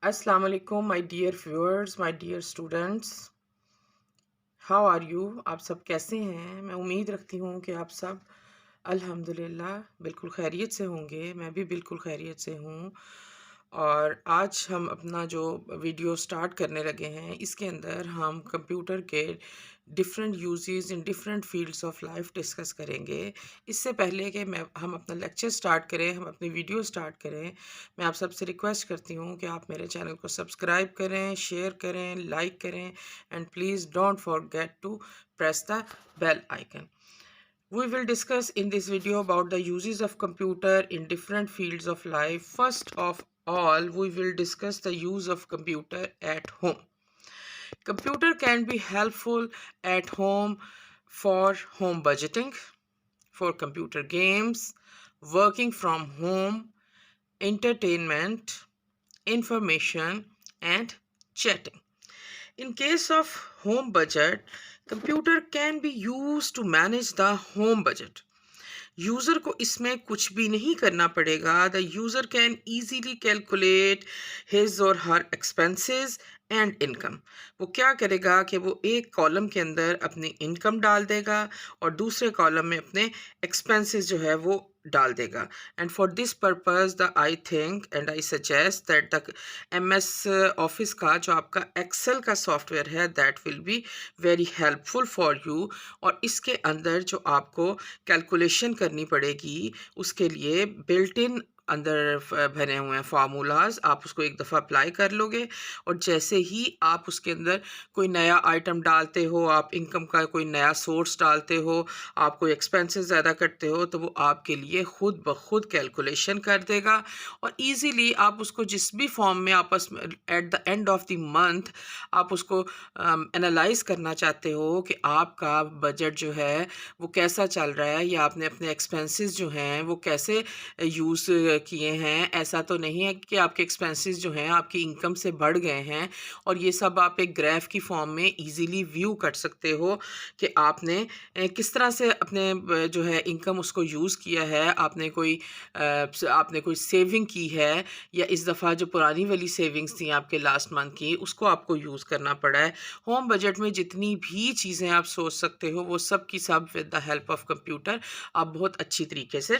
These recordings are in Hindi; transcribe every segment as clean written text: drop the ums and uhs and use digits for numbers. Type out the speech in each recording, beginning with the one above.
अस्सलाम वालेकुम my dear viewers, my dear students. How are you? आप सब कैसे हैं? मैं उम्मीद रखती हूँ कि आप सब अल्हम्दुलिल्लाह बिल्कुल खैरियत से होंगे। मैं भी बिल्कुल खैरियत से हूँ। और आज हम अपना जो वीडियो स्टार्ट करने लगे हैं, इसके अंदर हम कंप्यूटर के different uses in different fields of life discuss करेंगे। इससे पहले कि हम अपना लेक्चर स्टार्ट करें, हम अपनी वीडियो स्टार्ट करें, मैं आप सबसे रिक्वेस्ट करती हूँ कि आप मेरे चैनल को सब्सक्राइब करें, शेयर करें, लाइक करें, and please don't forget to press the bell icon. We will discuss in this video about the uses of computer in different fields of life. First of all, we will discuss the use of computer at home. Computer can be helpful at home for home budgeting, for computer games, working from home, entertainment, information, and chatting. In case of home budget, computer can be used to manage the home budget. User को इसमें कुछ भी नहीं करना पड़ेगा. The user can easily calculate his और हर एक्सपेंसेस एंड इनकम. वो क्या करेगा कि वो एक कॉलम के अंदर अपनी इनकम डाल देगा और दूसरे कॉलम में अपने एक्सपेंसेस जो है वो डाल देगा. And for this purpose the I think and I suggest that the MS office का जो आपका एक्सेल का सॉफ्टवेयर है that will be very helpful for you. और इसके अंदर जो आपको कैलकुलेशन करनी पड़ेगी, उसके लिए बिल्ट इन अंदर भरे हुए हैं फार्मूलाज. आप उसको एक दफ़ा अप्लाई कर लोगे और जैसे ही आप उसके अंदर कोई नया आइटम डालते हो, आप इनकम का कोई नया सोर्स डालते हो, आप कोई एक्सपेंसेस ज़्यादा करते हो, तो वो आपके लिए खुद ब खुद कैलकुलेशन कर देगा और इजीली आप उसको जिस भी फॉर्म में आपस में eight the end of the month आप उसको एनालाइज करना चाहते हो कि आपका बजट जो है वो कैसा चल रहा है या आपने अपने एक्सपेंसेस जो हैं वो कैसे यूज़ किए हैं. ऐसा तो नहीं है कि आपके एक्सपेंसेस जो हैं आपकी इनकम से बढ़ गए हैं, और ये सब आप एक ग्राफ की फॉर्म में इजीली व्यू कर सकते हो कि आपने किस तरह से अपने जो है इनकम उसको यूज़ किया है. आपने कोई सेविंग की है या इस दफ़ा जो पुरानी वाली सेविंग्स थी आपके लास्ट मंथ की उसको आपको यूज़ करना पड़ा है. होम बजट में जितनी भी चीज़ें आप सोच सकते हो वो सब की सब with the help of computer आप बहुत अच्छी तरीके से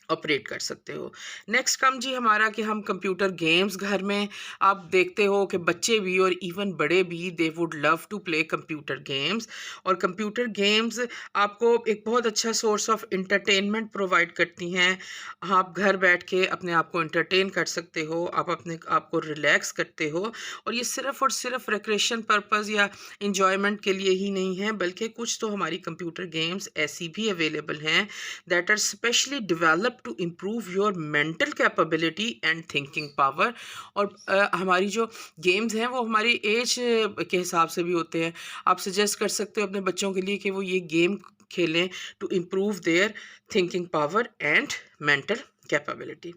ऑपरेट कर सकते हो. नेक्स्ट कम जी हमारा कि हम कंप्यूटर गेम्स घर में आप देखते हो कि बच्चे भी और इवन बड़े भी they would love to play computer games. और कंप्यूटर गेम्स आपको एक बहुत अच्छा सोर्स ऑफ इंटरटेनमेंट प्रोवाइड करती हैं. आप घर बैठ के अपने आप को इंटरटेन कर सकते हो, आप अपने आप को रिलैक्स करते हो. और ये सिर्फ़ और सिर्फ रिक्रेशन पर्पज़ या इंजॉयमेंट के लिए ही नहीं है, बल्कि कुछ तो हमारी कंप्यूटर गेम्स ऐसी भी अवेलेबल हैं that are specially developed to improve your mental capability and thinking power. और हमारी जो गेम्स हैं वो हमारी एज के हिसाब से भी होते हैं. आप सजेस्ट कर सकते हो अपने बच्चों के लिए कि वो ये गेम खेलें to improve their thinking power and mental capability.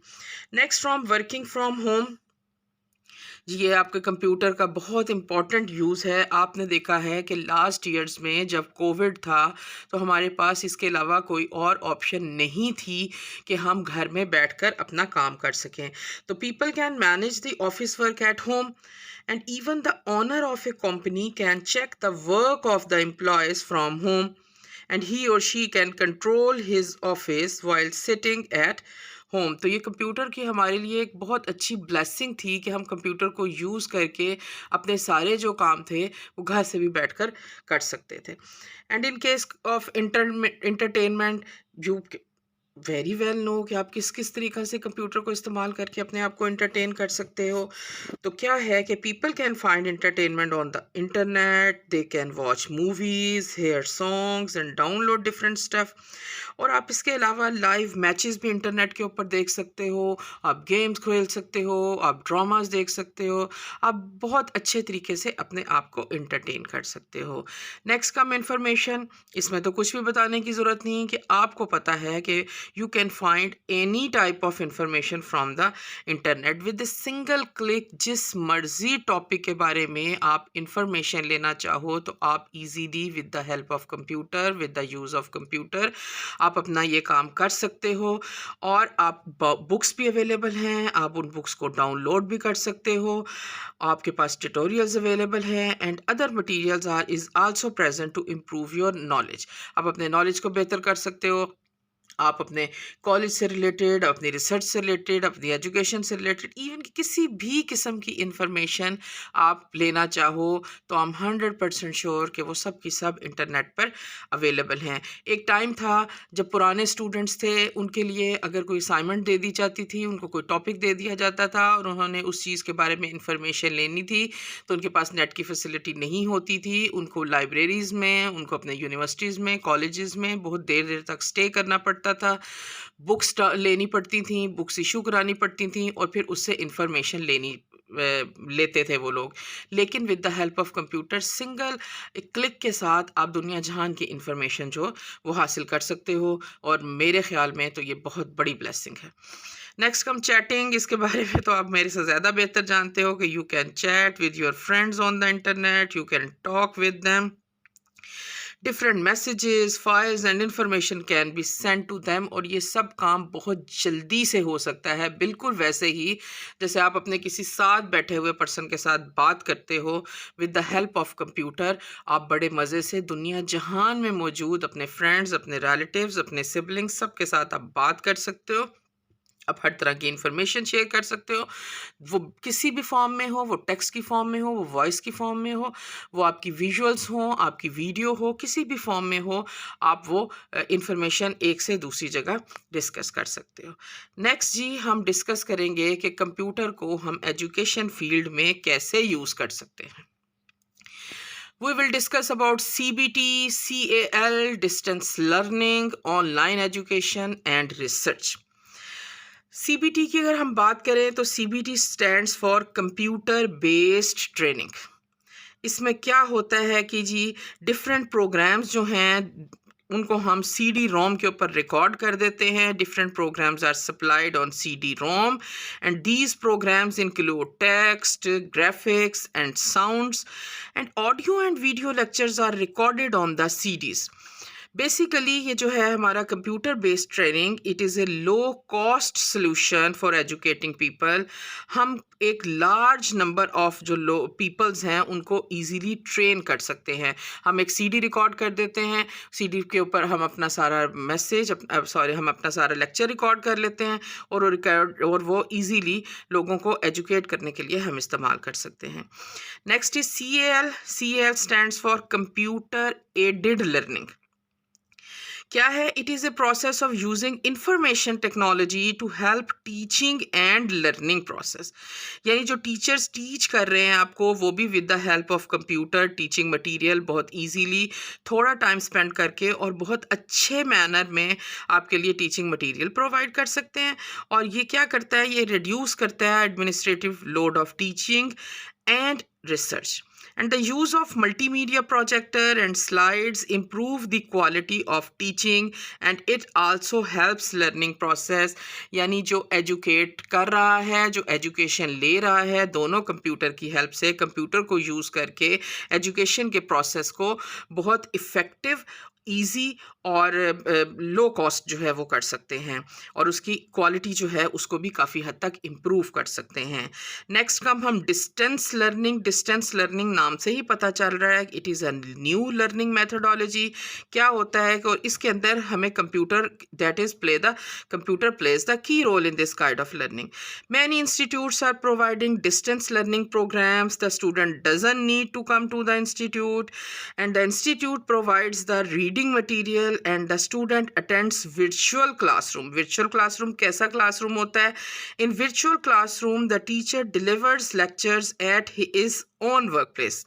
Next from working from home जी, ये आपके कंप्यूटर का बहुत इम्पॉर्टेंट यूज़ है. आपने देखा है कि लास्ट ईयर्स में जब कोविड था तो हमारे पास इसके अलावा कोई और ऑप्शन नहीं थी कि हम घर में बैठकर अपना काम कर सकें. तो people can manage the office work at home and even the owner of a company can check the work of the employees from home and he or she can control his office while sitting at home. तो ये कंप्यूटर की हमारे लिए एक बहुत अच्छी ब्लेसिंग थी कि हम कंप्यूटर को यूज़ करके अपने सारे जो काम थे वो घर से भी बैठकर कर सकते थे. And in case of entertainment you very well know कि आप किस किस तरीक़े से कंप्यूटर को इस्तेमाल करके अपने आप को एंटरटेन कर सकते हो. तो क्या है कि people can find entertainment on the internet, they can watch movies, hear songs and download different stuff. और आप इसके अलावा लाइव मैचेस भी इंटरनेट के ऊपर देख सकते हो, आप गेम्स खेल सकते हो, आप ड्रामास देख सकते हो, आप बहुत अच्छे तरीके से अपने आप को एंटरटेन कर सकते हो. Next come information. इसमें तो कुछ भी बताने की ज़रूरत नहीं है कि आपको पता है कि You can find any type of information from the internet with a single click. जिस मर्जी टॉपिक के बारे में आप इंफॉर्मेशन लेना चाहो तो आप easily with the help of computer, with the use of computer आप अपना ये काम कर सकते हो। और आप बुक्स भी अवेलेबल हैं, आप उन बुक्स को डाउनलोड भी कर सकते हो, आपके पास ट्यूटोरियल्स अवेलेबल हैं and other materials are is also present to improve your knowledge. आप अपने नॉलेज को बेहतर कर सकते हो। आप अपने कॉलेज से रिलेटेड, अपनी रिसर्च से रिलेटेड, अपनी एजुकेशन से रिलेटेड, इवन कि किसी भी किस्म की इंफॉर्मेशन आप लेना चाहो तो आई एम 100% श्योर कि वो सब की सब इंटरनेट पर अवेलेबल हैं। एक टाइम था जब पुराने स्टूडेंट्स थे, उनके लिए अगर कोई असाइनमेंट दे दी जाती थी, उनको कोई टॉपिक दे दिया जाता था और उन्होंने उस चीज़ के बारे में इंफॉर्मेशन लेनी थी तो उनके पास नेट की फैसिलिटी नहीं होती थी। उनको लाइब्रेरीज़ में, उनको अपने यूनिवर्सिटीज़ में, कॉलेजेस में बहुत देर देर तक स्टे करना पड़ता था, बुक्स लेनी पड़ती थी, बुक्स इशू करानी पड़ती थी और फिर उससे इंफॉर्मेशन लेते थे वो लोग। लेकिन with the help of computer single click के साथ आप दुनिया जहान की इंफॉर्मेशन जो वो हासिल कर सकते हो और मेरे ख्याल में तो ये बहुत बड़ी ब्लेसिंग है। नेक्स्ट कम चैटिंग। इसके बारे में तो आप मेरे से ज़्यादा बेहतर जानते हो कि you can chat with your friends on the internet, you can talk with them, different messages, files and information can be send to them और ये सब काम बहुत जल्दी से हो सकता है, बिल्कुल वैसे ही जैसे आप अपने किसी साथ बैठे हुए पर्सन के साथ बात करते हो। With the help of computer आप बड़े मज़े से दुनिया जहान में मौजूद अपने फ्रेंड्स, अपने रिलेटिव्स, अपने सिबलिंग्स सब के साथ आप बात कर सकते हो। आप हर तरह की इंफॉर्मेशन शेयर कर सकते हो, वो किसी भी फॉर्म में हो, वो टेक्स्ट की फॉर्म में हो, वो वॉइस की फॉर्म में हो, वो आपकी विजुअल्स हो, आपकी वीडियो हो, किसी भी फॉर्म में हो, आप वो इंफॉर्मेशन एक से दूसरी जगह डिस्कस कर सकते हो। नेक्स्ट जी हम डिस्कस करेंगे कि कंप्यूटर को हम एजुकेशन फील्ड में कैसे यूज़ कर सकते हैं। We will discuss about CBT, CAL, distance learning, online education and research. CBT की अगर हम बात करें तो CBT stands for computer based training. इसमें क्या होता है कि जी डिफरेंट प्रोग्राम्स जो हैं उनको हम CD-ROM के ऊपर रिकॉर्ड कर देते हैं। Different programs are supplied on CD-ROM and these programs include text, graphics and sounds and audio and video lectures are recorded on the CDs। Basically ये जो है हमारा computer based training, it is a low cost solution for educating people. हम एक लार्ज नंबर ऑफ जो पीपल्स हैं उनको इजीली ट्रेन कर सकते हैं। हम एक CD रिकॉर्ड कर देते हैं, CD के ऊपर हम अपना सारा हम अपना सारा लेक्चर रिकॉर्ड कर लेते हैं और वो इजीली लोगों को एजुकेट करने के लिए हम इस्तेमाल कर सकते हैं। Next is CAL। CAL stands for computer aided learning. क्या है? It is a process of using information technology to help teaching and learning process. यानी जो टीचर्स टीच कर रहे हैं आपको वो भी with the help of computer teaching material बहुत इजीली थोड़ा टाइम स्पेंड करके और बहुत अच्छे मैनर में आपके लिए टीचिंग मटेरियल प्रोवाइड कर सकते हैं। और ये क्या करता है? ये रिड्यूस करता है administrative load of teaching and research, and the use of multimedia projector and slides improve the quality of teaching and it also helps learning process। यानी जो एजुकेट कर रहा है, जो एजुकेशन ले रहा है, दोनों कंप्यूटर की हेल्प से कंप्यूटर को यूज़ करके एजुकेशन के प्रोसेस को बहुत इफ़ेक्टिव, ईजी और लो कॉस्ट जो है वो कर सकते हैं और उसकी क्वालिटी जो है उसको भी काफ़ी हद तक इम्प्रूव कर सकते हैं। नेक्स्ट कम हम डिस्टेंस लर्निंग। डिस्टेंस लर्निंग नाम से ही पता चल रहा है, it is a new learning methodology. क्या होता है कि इसके अंदर हमें computer computer plays the key role in this kind of learning. Many institutes are providing distance learning programs. The student doesn't need to come to the institute and the institute provides the reading material and the student attends virtual classroom। virtual classroom कैसा classroom होता है? In virtual classroom the teacher delivers lectures at his own workplace।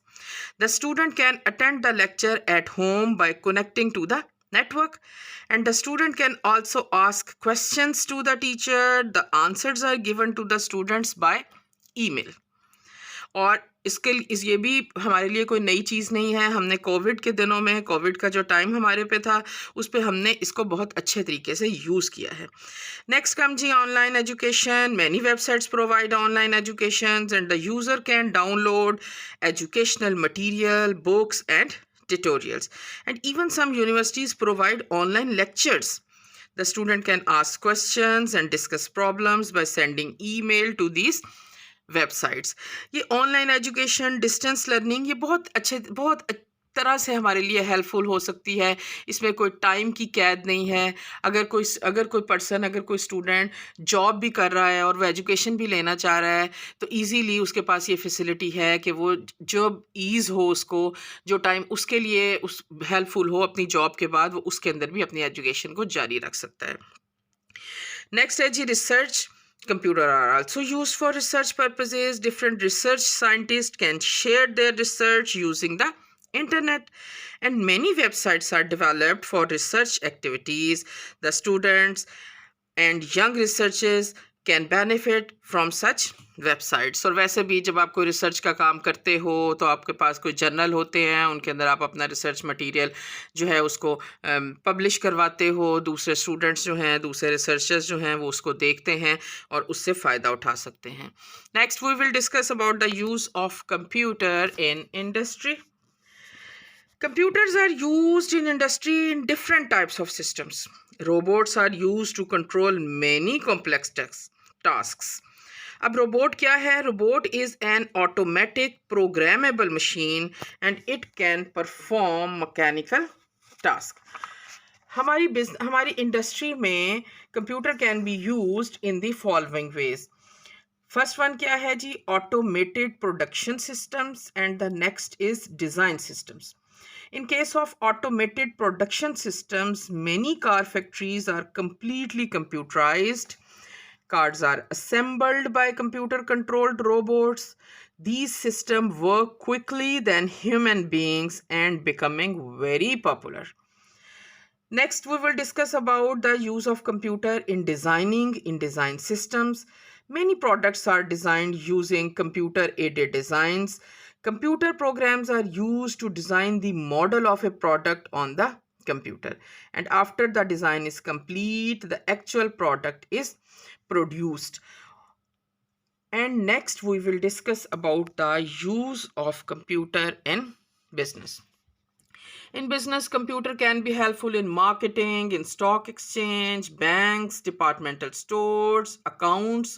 The student can attend the lecture at home by connecting to the network and the student can also ask questions to the teacher। The answers are given to the students by email। और ये भी हमारे लिए कोई नई चीज़ नहीं है। हमने कोविड के दिनों में, कोविड का जो टाइम हमारे पे था, उस पे हमने इसको बहुत अच्छे तरीके से यूज़ किया है। नेक्स्ट कम जी online education. Many websites provide online education and the user can download educational material, books, and tutorials. And even some universities provide online lectures. The student can ask questions and discuss problems by sending email to these websites. ये ऑनलाइन एजुकेशन, डिस्टेंस लर्निंग, ये तरह से हमारे लिए हेल्पफुल हो सकती है। इसमें कोई टाइम की कैद नहीं है। अगर कोई स्टूडेंट जॉब भी कर रहा है और वो एजुकेशन भी लेना चाह रहा है, तो इजीली उसके पास ये फैसिलिटी है कि वो जो ईज़ हो उसको, जो टाइम उसके लिए उस हेल्पफुल हो अपनी जॉब के बाद, वो उसके अंदर भी अपनी एजुकेशन को जारी रख सकता है। नेक्स्ट है जी research. Computer are also used for research purposes. Different research scientists can share their research using the internet, and many websites are developed for research activities. The students and young researchers can benefit from such websites. और वैसे भी जब आप कोई रिसर्च का काम करते हो तो आपके पास कोई जर्नल होते हैं, उनके अंदर आप अपना रिसर्च मटेरियल जो है उसको पब्लिश करवाते हो। दूसरे स्टूडेंट्स जो हैं, दूसरे रिसर्चर्स जो हैं, वो उसको देखते हैं और उससे फ़ायदा उठा सकते हैं। Next we will discuss about the use of computer in industry. Computers are used in industry in different types of systems. Robots are used to control many complex tasks. अब रोबोट क्या है? Robot is an automatic programmable machine and it can perform mechanical task. हमारी इंडस्ट्री में computer can be used in the following ways. First one क्या है जी? Automated production systems, and the next is design systems. In case of automated production systems, many car factories are completely computerized. Cars are assembled by computer-controlled robots. These systems work quickly than human beings and becoming very popular. Next, we will discuss about the use of computer in design systems. Many products are designed using computer-aided designs. Computer programs are used to design the model of a product on the computer. And after the design is complete, the actual product is produced. And next, we will discuss about the use of computer in business. In business, computer can be helpful in marketing, in stock exchange, banks, departmental stores, accounts,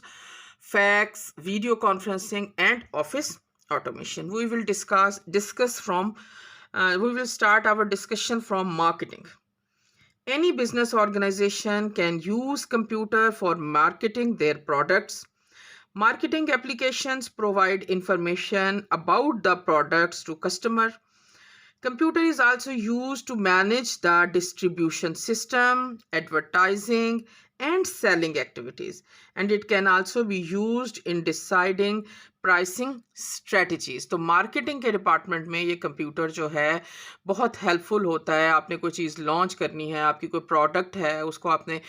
fax, video conferencing, and office automation. We will start our discussion from marketing. Any business organization can use computer for marketing their products. Marketing applications provide information about the products to customer. Computer is also used to manage the distribution system, advertising, and selling activities. And it can also be used in deciding pricing strategies. तो मार्केटिंग के डिपार्टमेंट में ये कंप्यूटर जो है बहुत हेल्पफुल होता है। आपने कोई चीज़ लॉन्च करनी है, आपकी कोई प्रोडक्ट है, उसको आपने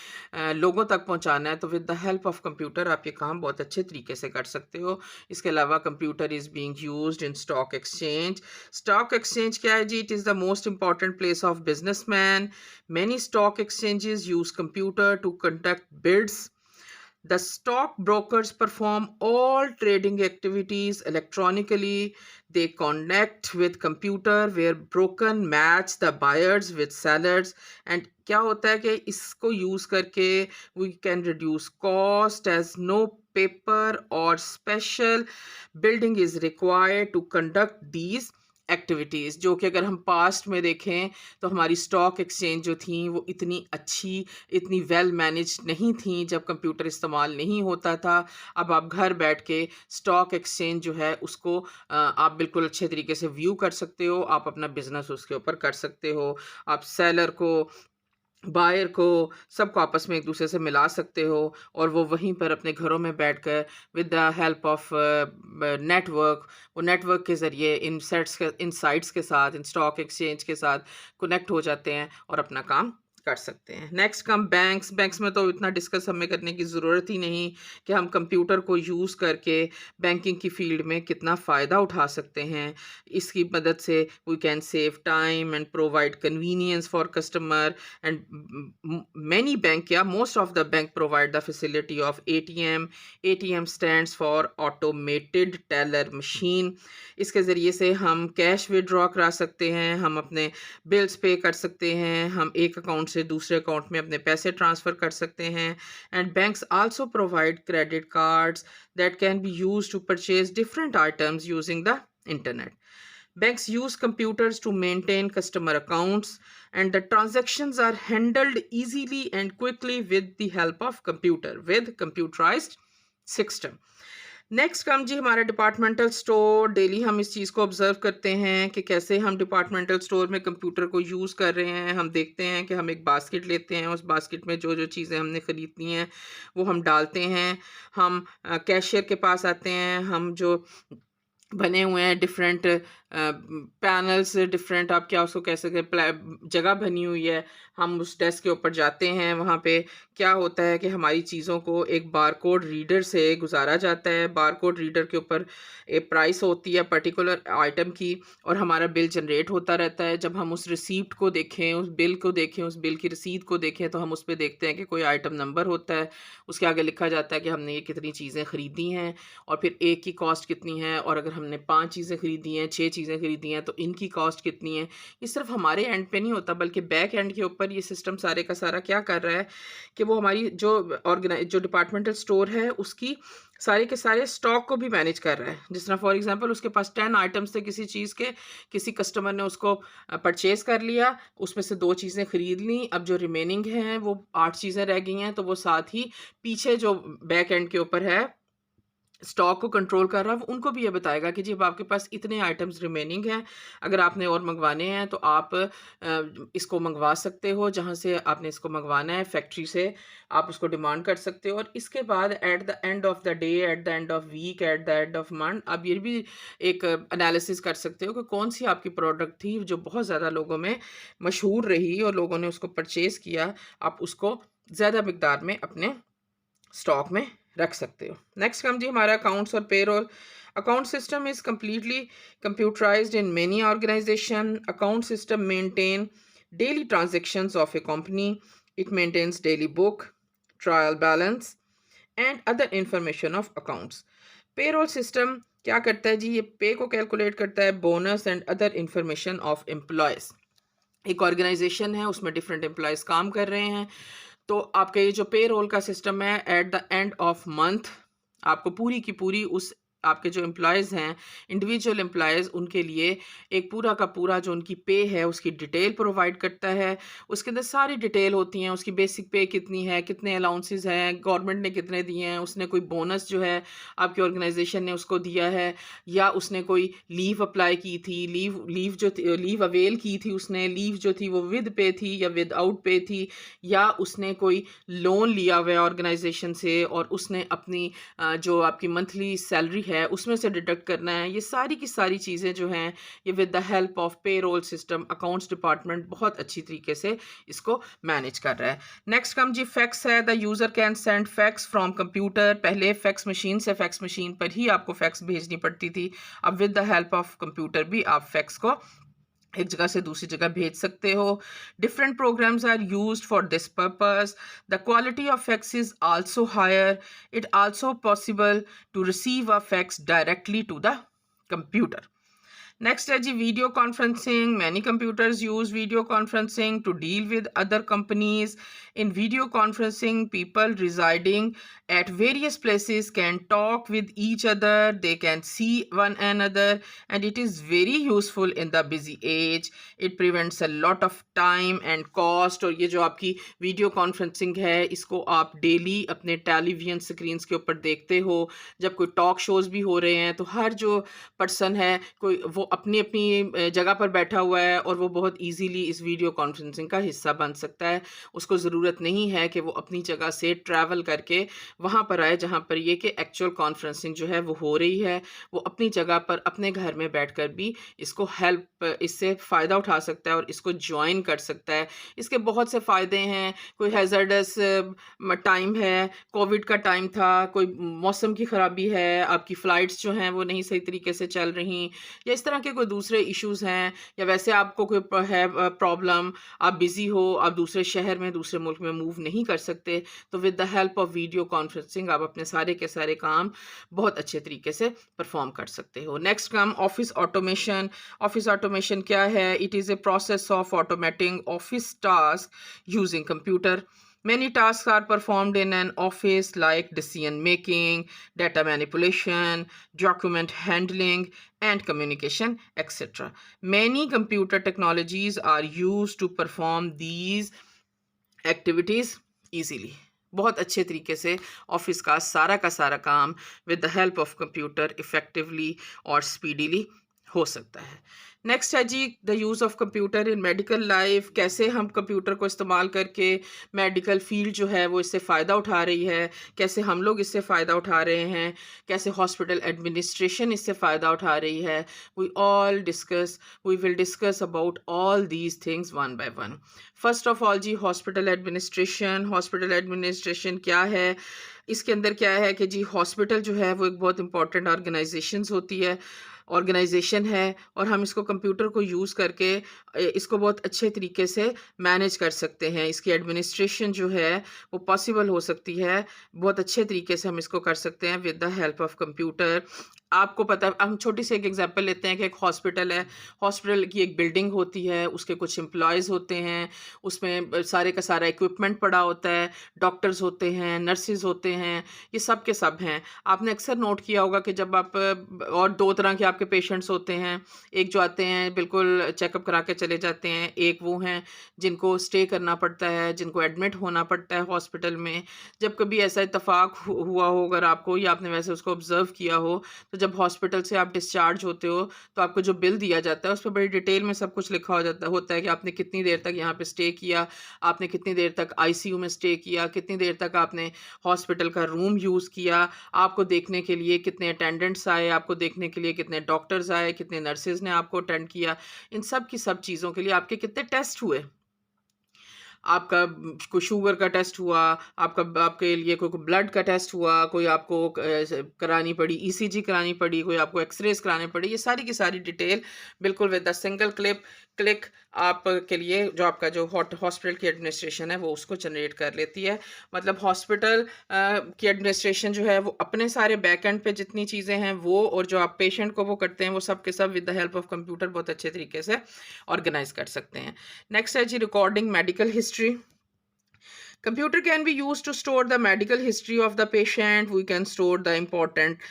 लोगों तक पहुंचाना है, तो with the help of computer आप ये काम बहुत अच्छे तरीके से कर सकते हो। इसके अलावा computer is being used in stock exchange. Stock exchange क्या है जी? It is the most important place of businessman. Many stock exchanges use computer to conduct bids. The stockbrokers perform all trading activities electronically. They connect with computer where broker match the buyers with sellers. And क्या होता है कि इसको यूज करके we can reduce cost as no paper or special building is required to conduct these activities. जो कि अगर हम पास्ट में देखें तो हमारी स्टॉक एक्सचेंज जो थी वो इतनी अच्छी, इतनी वेल मैनेज नहीं थी जब कंप्यूटर इस्तेमाल नहीं होता था। अब आप घर बैठ के स्टॉक एक्सचेंज जो है उसको आप बिल्कुल अच्छे तरीके से व्यू कर सकते हो। आप अपना बिजनेस उसके ऊपर कर सकते हो। आप सेलर को, बायर को, सबको आपस में एक दूसरे से मिला सकते हो और वो वहीं पर अपने घरों में बैठकर with the help of network, वो नेटवर्क के ज़रिए इन साइट्स के साथ, इन स्टॉक एक्सचेंज के साथ कनेक्ट हो जाते हैं और अपना काम कर सकते हैं। Next come banks. बैंक्स में तो इतना डिस्कस हमें करने की ज़रूरत ही नहीं कि हम कंप्यूटर को यूज़ करके बैंकिंग की फ़ील्ड में कितना फ़ायदा उठा सकते हैं। इसकी मदद से we can save time and provide convenience for customer and many bank या most of the bank provide the facility of ATM. ATM stands for automated teller machine. इसके ज़रिए से हम कैश विड्रॉ करा सकते हैं, हम अपने बिल्स पे कर सकते हैं, हम एक अकाउंट से दूसरे अकाउंट में अपने पैसे ट्रांसफ़र कर सकते हैं। And banks also provide credit cards that can be used to purchase different items using the internet. Banks use computers to maintain customer accounts, and the transactions are handled easily and quickly with the help of with computerized system. Next come जी हमारा डिपार्टमेंटल स्टोर। डेली हम इस चीज़ को ऑब्ज़र्व करते हैं कि कैसे हम डिपार्टमेंटल स्टोर में कंप्यूटर को यूज़ कर रहे हैं। हम देखते हैं कि हम एक बास्केट लेते हैं, उस बास्केट में जो जो चीज़ें हमने ख़रीदनी हैं वो हम डालते हैं। हम कैशियर के पास आते हैं, हम जो बने हुए हैं डिफरेंट पैनल्स, डिफरेंट आप क्या उसको कह सकते हैं, जगह बनी हुई है। हम उस डेस्क के ऊपर जाते हैं, वहाँ पे क्या होता है कि हमारी चीज़ों को एक बारकोड रीडर से गुजारा जाता है। बारकोड रीडर के ऊपर एक प्राइस होती है पर्टिकुलर आइटम की, और हमारा बिल जनरेट होता रहता है। जब हम उस रिसीप्ट को देखें, उस बिल को देखें, उस बिल की रसीद को देखें, तो हम उस पर देखते हैं कि कोई आइटम नंबर होता है, उसके आगे लिखा जाता है कि हमने ये कितनी चीज़ें ख़रीदी हैं और फिर एक की कॉस्ट कितनी है, और अगर हमने 5 चीज़ें ख़रीदी हैं, 6 चीज़ें ख़रीदी हैं, तो इनकी कॉस्ट कितनी है। ये सिर्फ हमारे एंड पे नहीं होता, बल्कि बैक एंड के ऊपर ये सिस्टम सारे का सारा क्या कर रहा है कि वो हमारी जो डिपार्टमेंटल स्टोर है उसकी सारे के सारे स्टॉक को भी मैनेज कर रहा है। जिस तरह फॉर एग्जांपल उसके पास 10 आइटम्स थे किसी चीज़ के, किसी कस्टमर ने उसको परचेज़ कर लिया, उसमें से 2 चीज़ें ख़रीद लीं, अब जो रिमेनिंग हैं वो 8 चीज़ें रह गई हैं, तो वो साथ ही पीछे जो बैक एंड के ऊपर है स्टॉक को कंट्रोल कर रहा है, वो उनको भी ये बताएगा कि जी अब आपके पास इतने आइटम्स रिमेनिंग हैं, अगर आपने और मंगवाने हैं तो आप इसको मंगवा सकते हो, जहाँ से आपने इसको मंगवाना है फैक्ट्री से आप उसको डिमांड कर सकते हो। और इसके बाद at the end of the day, at the end of week, at the end of month आप ये भी एक एनालिसिस कर सकते हो कि कौन सी आपकी प्रोडक्ट थी जो बहुत ज़्यादा लोगों में मशहूर रही और लोगों ने उसको परचेज़ किया, आप उसको ज़्यादा मिकदार में अपने स्टॉक में रख सकते हो। नेक्स्ट कम जी हमारा अकाउंट्स और payroll. Account system is completely computerized in many organization. Account system maintain daily transactions of a company. It maintains daily book, trial balance and other information of accounts. Payroll system क्या करता है जी, ये पे को कैलकुलेट करता है, bonus and other information of employees. एक ऑर्गेनाइजेशन है, उसमें डिफरेंट एम्प्लॉयज़ काम कर रहे हैं, तो आपका ये जो पे रोल का सिस्टम है eight the end of month आपको पूरी की पूरी उस आपके जो एम्प्लॉयज़ हैं, इंडिविजुअल एम्प्लॉयज़, उनके लिए एक पूरा का पूरा जो उनकी पे है उसकी डिटेल प्रोवाइड करता है। उसके अंदर सारी डिटेल होती हैं, उसकी बेसिक पे कितनी है, कितने अलाउंसेस हैं, गवर्नमेंट ने कितने दिए हैं, उसने कोई बोनस जो है आपकी ऑर्गेनाइजेशन ने उसको दिया है, या उसने कोई लीव अप्लाई की थी, लीव अवेल की थी, उसने लीव जो थी वो विद पे थी या विदाउट पे थी, या उसने कोई लोन लिया हुआ है ऑर्गेनाइजेशन से और उसने अपनी जो आपकी मंथली सैलरी है उसमें से डिडक्ट करना है। ये सारी की सारी चीज़ें जो हैं ये with the help of payroll system accounts department बहुत अच्छी तरीके से इसको मैनेज कर रहा है। नेक्स्ट कम जी फैक्स है। The user can send fax from computer. पहले फैक्स मशीन से फैक्स मशीन पर ही आपको फैक्स भेजनी पड़ती थी, अब with the help of computer भी आप फैक्स को एक जगह से दूसरी जगह भेज सकते हो। Different programs are used for this purpose. The quality of fax is also higher. It also possible to receive a fax directly to the computer. Next है जी video conferencing. Many computers use video conferencing to deal with other companies. In video conferencing people residing at various places can talk with each other, they can see one another, and it is very useful in the busy age. It prevents a lot of time and cost। और ये जो आपकी वीडियो कॉन्फ्रेंसिंग है इसको आप डेली अपने टेलीविजन स्क्रीन्स के ऊपर देखते हो। जब कोई टॉक शोज़ भी हो रहे हैं तो हर जो पर्सन है कोई वो अपनी अपनी जगह पर बैठा हुआ है और वो बहुत इजीली इस वीडियो कॉन्फ्रेंसिंग का हिस्सा बन सकता है। उसको ज़रूरत नहीं है कि वो अपनी जगह से ट्रैवल करके वहाँ पर आए जहाँ पर ये कि एक्चुअल कॉन्फ्रेंसिंग जो है वो हो रही है। वो अपनी जगह पर अपने घर में बैठकर भी इससे फ़ायदा उठा सकता है और इसको जॉइन कर सकता है। इसके बहुत से फ़ायदे हैं। कोई हैज़ार्डस टाइम है, कोविड का टाइम था, कोई मौसम की ख़राबी है, आपकी फ़्लाइट्स जो हैं वो नहीं सही तरीके से चल रही, या इस तरह के कोई दूसरे इश्यूज़ हैं, या वैसे आपको कोई प्रॉब्लम, आप बिज़ी हो, आप दूसरे शहर में, दूसरे मुल्क में मूव नहीं कर सकते, तो with the help of video conferencing आप अपने सारे के सारे काम बहुत अच्छे तरीके से परफॉर्म कर सकते हो। नेक्स्ट काम ऑफिस ऑटोमेशन। ऑफिस ऑटोमेशन क्या है? It is a process of automating office task using computer. Many tasks are performed in an office like decision making, data manipulation, document handling, and communication, etc. Many computer technologies are used to perform these activities easily. बहुत अच्छे तरीके से ऑफिस का सारा काम with the help of computer effectively और स्पीडीली हो सकता है। नेक्स्ट है जी the use of computer in medical life. कैसे हम कंप्यूटर को इस्तेमाल करके मेडिकल फील्ड जो है वो इससे फ़ायदा उठा रही है, कैसे हम लोग इससे फ़ायदा उठा रहे हैं, कैसे हॉस्पिटल एडमिनिस्ट्रेशन इससे फ़ायदा उठा रही है। We will discuss about all these things one by one. First of all जी हॉस्पिटल एडमिनिस्ट्रेशन। हॉस्पिटल एडमिनिस्ट्रेशन क्या है? इसके अंदर क्या है कि जी हॉस्पिटल जो है वो एक बहुत इंपॉर्टेंट ऑर्गेनाइजेशन है और हम इसको कंप्यूटर को यूज़ करके इसको बहुत अच्छे तरीके से मैनेज कर सकते हैं। इसकी एडमिनिस्ट्रेशन जो है वो पॉसिबल हो सकती है, बहुत अच्छे तरीके से हम इसको कर सकते हैं with the help of computer. आपको पता है, हम छोटी सी एक एग्जांपल लेते हैं कि एक हॉस्पिटल है। हॉस्पिटल की एक बिल्डिंग होती है, उसके कुछ एम्प्लॉयज़ होते हैं, उसमें सारे का सारा इक्विपमेंट पड़ा होता है, डॉक्टर्स होते हैं, नर्सेज होते हैं, ये सब के सब हैं। आपने अक्सर नोट किया होगा कि जब आप और दो तरह के आपके पेशेंट्स होते हैं। एक जो आते हैं बिल्कुल चेकअप करा के चले जाते हैं, एक वो हैं जिनको स्टे करना पड़ता है, जिनको एडमिट होना पड़ता है हॉस्पिटल में। जब कभी ऐसा इत्तेफाक हुआ हो अगर आपको, या आपने वैसे उसको ऑब्ज़र्व किया हो, तो जब हॉस्पिटल से आप डिस्चार्ज होते हो तो आपको जो बिल दिया जाता है उस पर बड़ी डिटेल में सब कुछ लिखा होता है कि आपने कितनी देर तक यहाँ पे स्टे किया, आपने कितनी देर तक आईसीयू में स्टे किया, कितनी देर तक आपने हॉस्पिटल का रूम यूज़ किया, आपको देखने के लिए कितने अटेंडेंट्स आए, आपको देखने के लिए कितने डॉक्टर्स आए, कितने नर्सेज ने आपको अटेंड किया, इन सब की सब चीज़ों के लिए आपके कितने टेस्ट हुए, आपका कोई शुगर का टेस्ट हुआ, आपके लिए कोई ब्लड का टेस्ट हुआ, कोई आपको करानी पड़ी ईसीजी करानी पड़ी, कोई आपको एक्सरेज कराने पड़ी, ये सारी की सारी डिटेल बिल्कुल विद द सिंगल क्लिक आपके लिए जो आपका जो हॉस्पिटल की एडमिनिस्ट्रेशन है वो उसको जनरेट कर लेती है। मतलब हॉस्पिटल की एडमिनिस्ट्रेशन जो है वो अपने सारे बैक एंड पे जितनी चीज़ें हैं वो, और जो आप पेशेंट को वो करते हैं, वो सब के सब with the help of computer बहुत अच्छे तरीके से ऑर्गेनाइज कर सकते हैं। नेक्स्ट है जी recording medical history. Computer can be used to store the medical history of the patient. We can store the important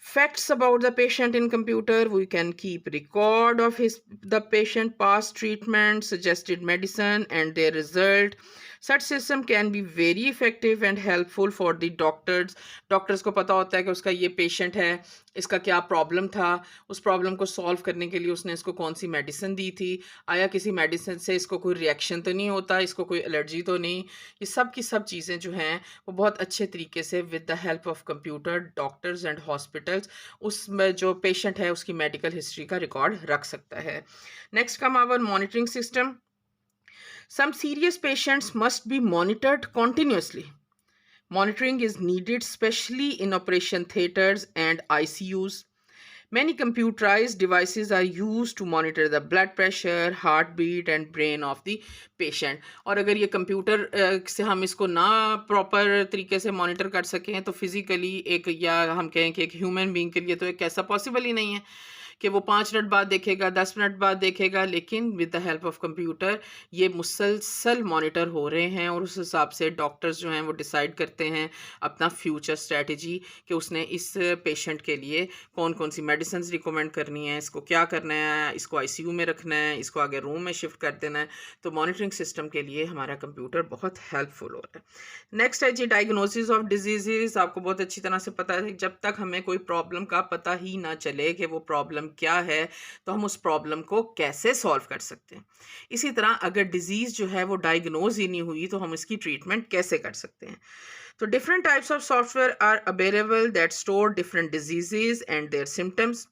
facts about the patient in computer. We can keep record of the patient past treatment, suggested medicine, and their result. Such system can be very effective and helpful for the doctors. Doctors को पता होता है कि उसका ये पेशेंट है, इसका क्या प्रॉब्लम था, उस प्रॉब्लम को सॉल्व करने के लिए उसने इसको कौन सी मेडिसिन दी थी, आया किसी मेडिसिन से इसको कोई रिएक्शन तो नहीं होता, इसको कोई एलर्जी तो नहीं। ये सब की सब चीज़ें जो हैं वो बहुत अच्छे तरीके से with the help of computer doctors and hospitals उसमें जो पेशेंट है उसकी मेडिकल हिस्ट्री का रिकॉर्ड रख सकता है। Next come our monitoring system. Some serious patients must be monitored continuously. Monitoring is needed especially in operation theaters and ICUs. Many computerized devices are used to monitor the blood pressure, heartbeat and brain of the patient. और अगर ये कंप्यूटर से हम इसको ना प्रॉपर तरीके से मॉनिटर कर सकें तो फिज़िकली एक, या हम कहें कि एक ह्यूमन बीइंग के लिए तो एक ऐसा पॉसिबल ही नहीं है कि वो 5 मिनट बाद देखेगा, 10 मिनट बाद देखेगा, लेकिन with the help of computer ये मुसलसल मॉनिटर हो रहे हैं और उस हिसाब से डॉक्टर्स जो हैं वो डिसाइड करते हैं अपना फ्यूचर स्ट्रेटजी कि उसने इस पेशेंट के लिए कौन कौन सी मेडिसिन रिकमेंड करनी है, इसको क्या करना है, इसको आईसीयू में रखना है, इसको आगे रूम में शिफ्ट कर देना है। तो मॉनिटरिंग सिस्टम के लिए हमारा कंप्यूटर बहुत हेल्पफुल हो रहा है। नेक्स्ट है जी डायग्नोसिस ऑफ डिजीज़। आपको बहुत अच्छी तरह से पता है जब तक हमें कोई प्रॉब्लम का पता ही ना चले कि वो प्रॉब्लम प्रॉब्लम क्या है, तो हम उस प्रॉब्लम को कैसे सॉल्व कर सकते हैं। इसी तरह अगर डिजीज़ जो है वो डायग्नोज ही नहीं हुई तो हम इसकी ट्रीटमेंट कैसे कर सकते हैं। तो different types of software are available that store different diseases and their symptoms.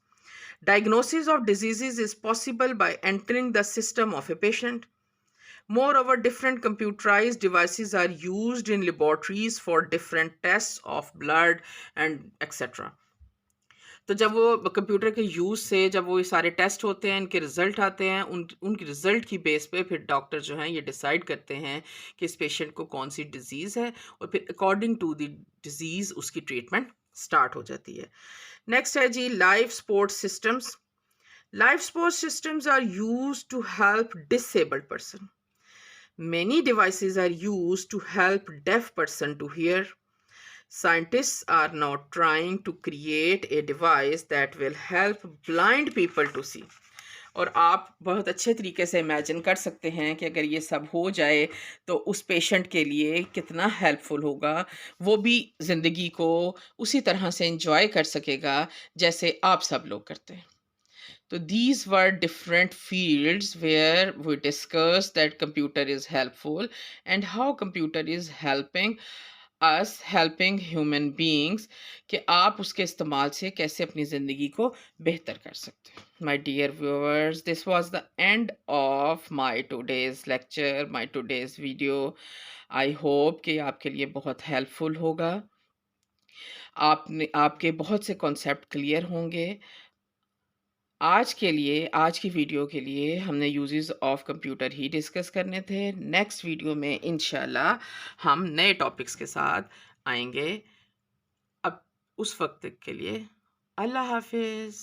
Diagnosis of diseases is possible by entering the system of a patient. Moreover, different computerized devices are used in laboratories for different tests of blood and etc. तो जब वो कंप्यूटर के यूज़ से जब वो ये सारे टेस्ट होते हैं, इनके रिज़ल्ट आते हैं, उनके रिज़ल्ट की बेस पे फिर डॉक्टर जो हैं ये डिसाइड करते हैं कि इस पेशेंट को कौन-सी डिज़ीज़ है और फिर अकॉर्डिंग टू द डिज़ीज़ उसकी ट्रीटमेंट स्टार्ट हो जाती है। नेक्स्ट है जी life support systems. Life support systems are used to help disabled person. Many devices are used to help deaf person to hear. Scientists are now trying to create a device that will help blind people to see. और आप बहुत अच्छे तरीके से इमेजिन कर सकते हैं कि अगर ये सब हो जाए तो उस पेशेंट के लिए कितना हेल्पफुल होगा। वो भी ज़िंदगी को उसी तरह से एंजॉय कर सकेगा जैसे आप सब लोग करते हैं। So these were different fields where we discussed that computer is helpful and how computer is helping us, helping human beings कि आप उसके इस्तेमाल से कैसे अपनी ज़िंदगी को बेहतर कर सकते हैं। My dear viewers, this was the end of my today's lecture, my today's video. I hope कि आपके लिए बहुत हेल्पफुल होगा। आपके बहुत से कॉन्सेप्ट क्लियर होंगे। आज के लिए आज की वीडियो के लिए हमने uses of computer he discuss करने थे। नेक्स्ट वीडियो में इंशाल्लाह हम नए टॉपिक्स के साथ आएंगे। अब उस वक्त तक के लिए अल्लाह हाफिज़।